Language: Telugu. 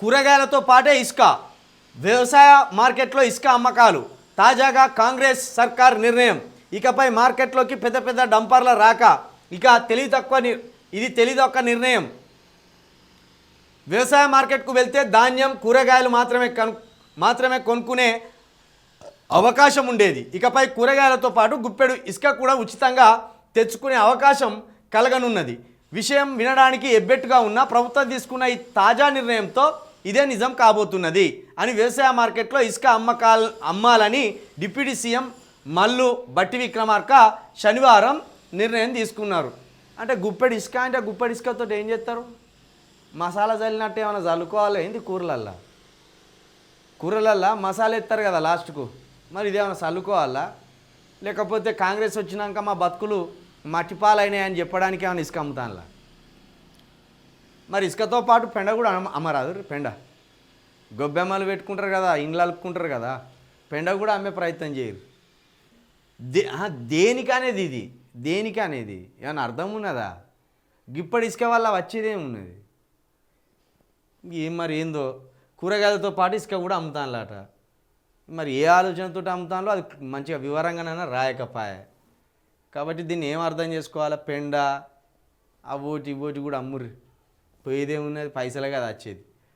కూరగాయలతో పాటే ఇసుక, వ్యవసాయ మార్కెట్లో ఇసుక అమ్మకాలు. తాజాగా కాంగ్రెస్ సర్కార్ నిర్ణయం. ఇకపై మార్కెట్లోకి పెద్ద పెద్ద డంపర్ల రాక. ఇక ఇది తెలియదొక్క నిర్ణయం. వ్యవసాయ మార్కెట్కు వెళ్తే ధాన్యం, కూరగాయలు మాత్రమే కొనుక్కునే అవకాశం ఉండేది. ఇకపై కూరగాయలతో పాటు గుప్పెడు ఇసుక కూడా ఉచితంగా తెచ్చుకునే అవకాశం కలగనున్నది. విషయం వినడానికి ఎబ్బెట్టుగా ఉన్న ప్రభుత్వం తీసుకున్న ఈ తాజా నిర్ణయంతో ఇదే నిజం కాబోతున్నది అని వ్యవసాయ మార్కెట్లో ఇసుక అమ్మాలని డిప్యూటీ సీఎం మల్లు భట్టి విక్రమార్క శనివారం నిర్ణయం తీసుకున్నారు. అంటే గుప్పెడు ఇసుక అంటే గుప్పెడు ఇసుకతో ఏం చేస్తారు? మసాలా చల్లినట్టు ఏమైనా చల్లుకోవాలి ఏంది? కూరలల్లా మసాలా ఎత్తారు కదా లాస్ట్కు, మరి ఇదేమైనా చల్లుకోవాలా? లేకపోతే కాంగ్రెస్ వచ్చినాక మా బతుకులు మట్టిపాలైనాయని చెప్పడానికి ఏమైనా ఇసుక అమ్ముతానులా? మరి ఇసుకతో పాటు పెండ కూడా అమ్మరాదు. పెండ గొబ్బెమ్మలు పెట్టుకుంటారు కదా, ఇండ్లు అలుపుకుంటారు కదా, పెండ కూడా అమ్మే ప్రయత్నం చేయరు. దేనికి అనేది ఏమైనా అర్థం ఉన్నదా? గిప్పటి ఇసుక వల్ల వచ్చేదేమున్నది? మరి ఏందో కూరగాయలతో పాటు ఇసుక కూడా అమ్ముతానులాట. మరి ఏ ఆలోచనతో అమ్ముతానో అది మంచిగా వివరంగానైనా రాయకపాయ. కాబట్టి దీన్ని ఏం అర్థం చేసుకోవాలా? పెండ అవోటి ఇవోటి కూడా అమ్ముర్రి, పోయేదేమున్నది? పైసలే కదా వచ్చేది.